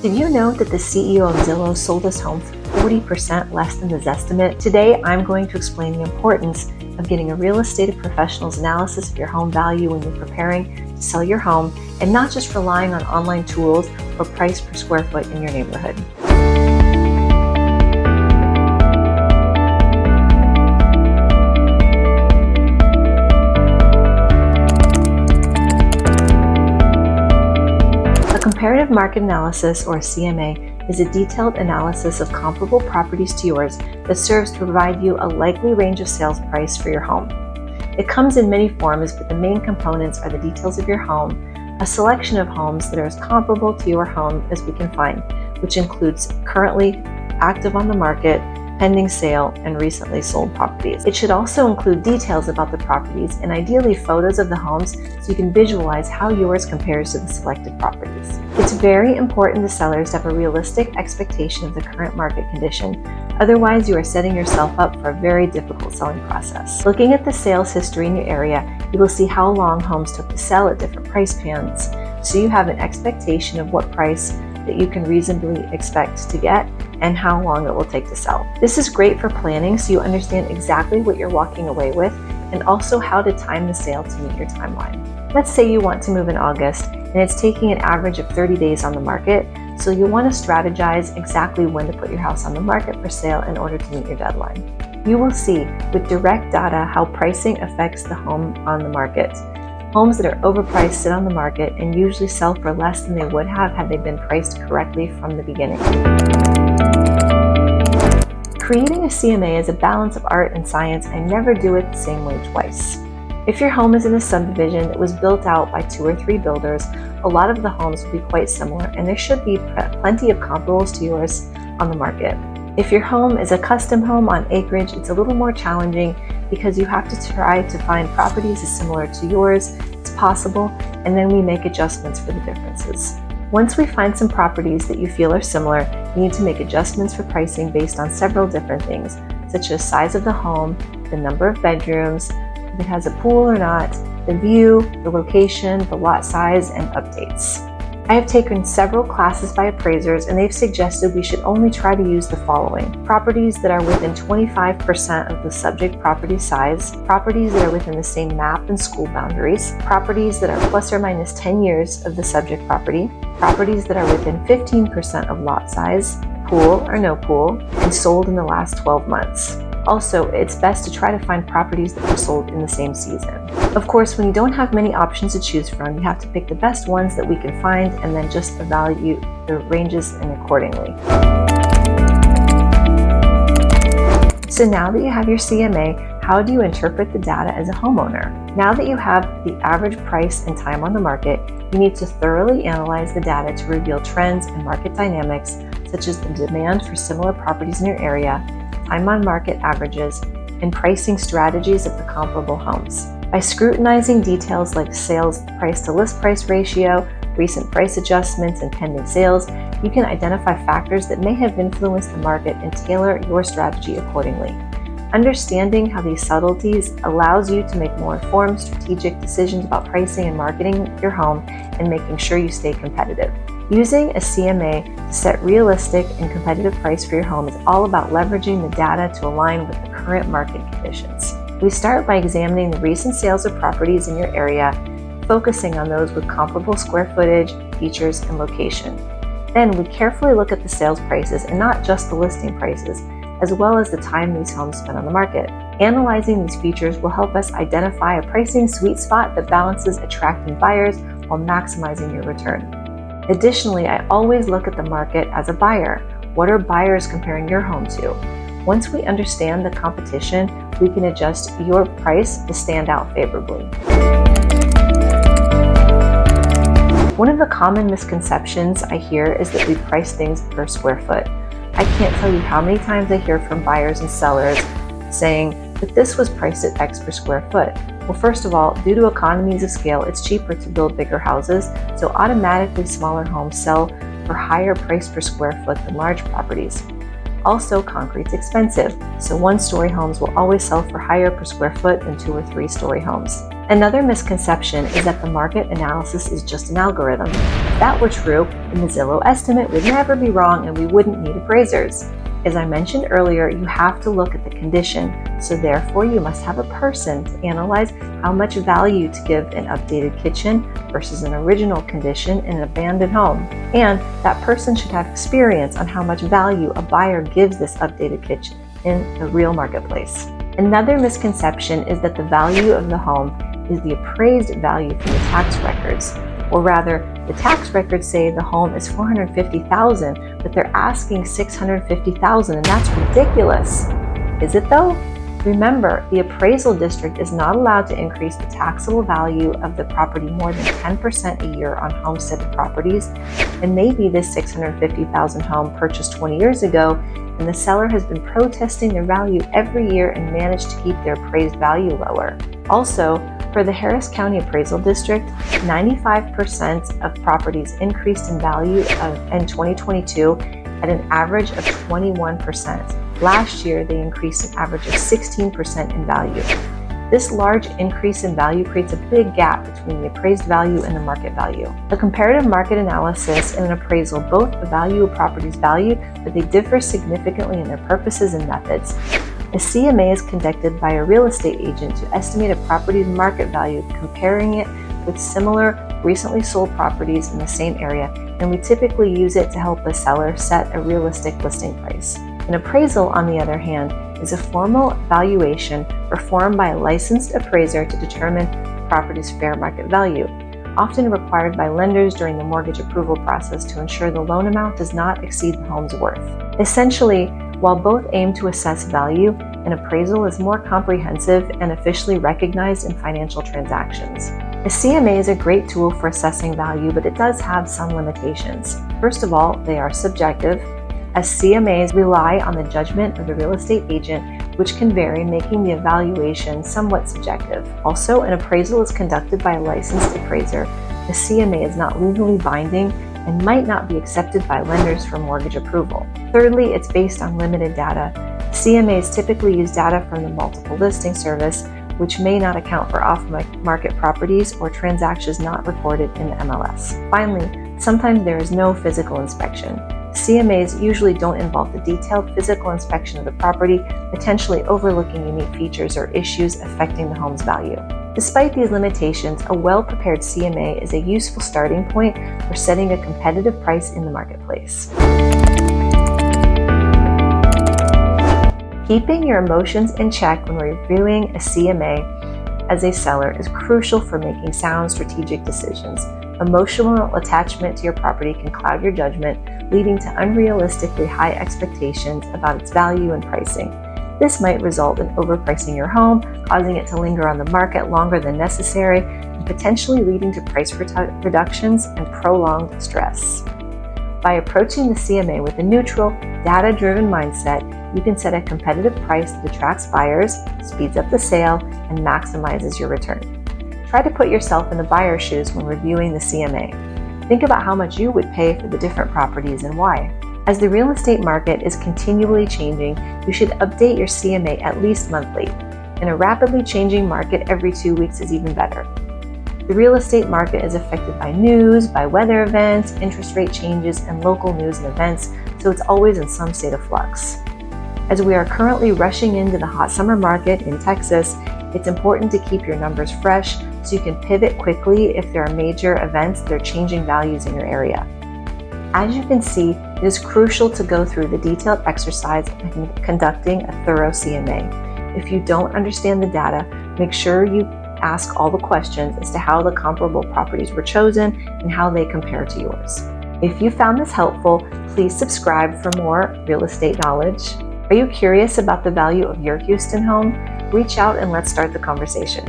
Did you know that the CEO of Zillow sold his home for 40% less than his estimate? Today, I'm going to explain the importance of getting a real estate professional's analysis of your home value when you're preparing to sell your home, and not just relying on online tools or price per square foot in your neighborhood. Comparative market analysis, or CMA, is a detailed analysis of comparable properties to yours that serves to provide you a likely range of sales price for your home. It comes in many forms, but the main components are the details of your home, a selection of homes that are as comparable to your home as we can find, which includes currently active on the market, pending sale, and recently sold properties. It should also include details about the properties and ideally photos of the homes so you can visualize how yours compares to the selected properties. It's very important to sellers to have a realistic expectation of the current market condition. Otherwise, you are setting yourself up for a very difficult selling process. Looking at the sales history in your area, you will see how long homes took to sell at different price bands, so you have an expectation of what price that you can reasonably expect to get and how long it will take to sell. This is great for planning, so you understand exactly what you're walking away with and also how to time the sale to meet your timeline. Let's say you want to move in August and it's taking an average of 30 days on the market, so you want to strategize exactly when to put your house on the market for sale in order to meet your deadline. You will see with direct data how pricing affects the home on the market. Homes that are overpriced sit on the market and usually sell for less than they would have had they been priced correctly from the beginning. Creating a CMA is a balance of art and science. I never do it the same way twice. If your home is in a subdivision that was built out by 2 or 3 builders, a lot of the homes will be quite similar, and there should be plenty of comparables to yours on the market. If your home is a custom home on acreage, it's a little more challenging because you have to try to find properties as similar to yours as possible, and then we make adjustments for the differences. Once we find some properties that you feel are similar, you need to make adjustments for pricing based on several different things, such as size of the home, the number of bedrooms, if it has a pool or not, the view, the location, the lot size, and updates. I have taken several classes by appraisers, and they've suggested we should only try to use the following: properties that are within 25% of the subject property size, properties that are within the same map and school boundaries, properties that are plus or minus 10 years of the subject property, properties that are within 15% of lot size, pool or no pool, and sold in the last 12 months. Also, it's best to try to find properties that were sold in the same season. Of course, when you don't have many options to choose from, you have to pick the best ones that we can find and then just evaluate the ranges and accordingly. So now that you have your CMA, how do you interpret the data as a homeowner? Now that you have the average price and time on the market, you need to thoroughly analyze the data to reveal trends and market dynamics, such as the demand for similar properties in your area, time on market averages, and pricing strategies of the comparable homes. By scrutinizing details like sales price to list price ratio, recent price adjustments, and pending sales, you can identify factors that may have influenced the market and tailor your strategy accordingly. Understanding how these subtleties allows you to make more informed, strategic decisions about pricing and marketing your home and making sure you stay competitive. Using a CMA to set realistic and competitive price for your home is all about leveraging the data to align with the current market conditions. We start by examining the recent sales of properties in your area, focusing on those with comparable square footage, features, and location. Then we carefully look at the sales prices and not just the listing prices, as well as the time these homes spend on the market. Analyzing these features will help us identify a pricing sweet spot that balances attracting buyers while maximizing your return. Additionally, I always look at the market as a buyer. What are buyers comparing your home to? Once we understand the competition, we can adjust your price to stand out favorably. One of the common misconceptions I hear is that we price things per square foot. I can't tell you how many times I hear from buyers and sellers saying that this was priced at X per square foot. Well, first of all, due to economies of scale, it's cheaper to build bigger houses, so automatically smaller homes sell for higher price per square foot than large properties. Also, concrete's expensive, so 1-story homes will always sell for higher per square foot than 2 or 3-story homes. Another misconception is that the market analysis is just an algorithm. If that were true, then the Zillow estimate would never be wrong and we wouldn't need appraisers. As I mentioned earlier, you have to look at the condition, so therefore you must have a person to analyze how much value to give an updated kitchen versus an original condition in an abandoned home. And that person should have experience on how much value a buyer gives this updated kitchen in the real marketplace. Another misconception is that the value of the home is the appraised value from the tax records. Or rather, the tax records say the home is $450,000, but they're asking $650,000, and that's ridiculous. Is it though? Remember, the appraisal district is not allowed to increase the taxable value of the property more than 10% a year on homesteaded properties, and maybe this $650,000 home purchased 20 years ago, and the seller has been protesting their value every year and managed to keep their appraised value lower. Also, for the Harris County Appraisal District, 95% of properties increased in value in 2022 at an average of 21%. Last year, they increased an average of 16% in value. This large increase in value creates a big gap between the appraised value and the market value. A comparative market analysis and an appraisal both evaluate a property's value, but they differ significantly in their purposes and methods. A CMA is conducted by a real estate agent to estimate a property's market value, comparing it with similar recently sold properties in the same area, and we typically use it to help the seller set a realistic listing price. An appraisal, on the other hand, is a formal valuation performed by a licensed appraiser to determine the property's fair market value, often required by lenders during the mortgage approval process to ensure the loan amount does not exceed the home's worth. Essentially, while both aim to assess value, an appraisal is more comprehensive and officially recognized in financial transactions. A CMA is a great tool for assessing value, but it does have some limitations. First of all, they are subjective, as CMAs rely on the judgment of the real estate agent, which can vary, making the evaluation somewhat subjective. Also, an appraisal is conducted by a licensed appraiser. A CMA is not legally binding and might not be accepted by lenders for mortgage approval. Thirdly, it's based on limited data. CMAs typically use data from the multiple listing service, which may not account for off-market properties or transactions not reported in the MLS. Finally, sometimes there is no physical inspection. CMAs usually don't involve the detailed physical inspection of the property, potentially overlooking unique features or issues affecting the home's value. Despite these limitations, a well-prepared CMA is a useful starting point for setting a competitive price in the marketplace. Keeping your emotions in check when reviewing a CMA as a seller is crucial for making sound strategic decisions. Emotional attachment to your property can cloud your judgment, leading to unrealistically high expectations about its value and pricing. This might result in overpricing your home, causing it to linger on the market longer than necessary, and potentially leading to price reductions and prolonged stress. By approaching the CMA with a neutral, data-driven mindset, you can set a competitive price that attracts buyers, speeds up the sale, and maximizes your return. Try to put yourself in the buyer's shoes when reviewing the CMA. Think about how much you would pay for the different properties and why. As the real estate market is continually changing, you should update your CMA at least monthly. In a rapidly changing market, every 2 weeks is even better. The real estate market is affected by news, by weather events, interest rate changes, and local news and events, so it's always in some state of flux. As we are currently rushing into the hot summer market in Texas, it's important to keep your numbers fresh so you can pivot quickly if there are major events that are changing values in your area. As you can see, it is crucial to go through the detailed exercise in conducting a thorough CMA. If you don't understand the data, make sure you ask all the questions as to how the comparable properties were chosen and how they compare to yours. If you found this helpful, please subscribe for more real estate knowledge. Are you curious about the value of your Houston home? Reach out and let's start the conversation.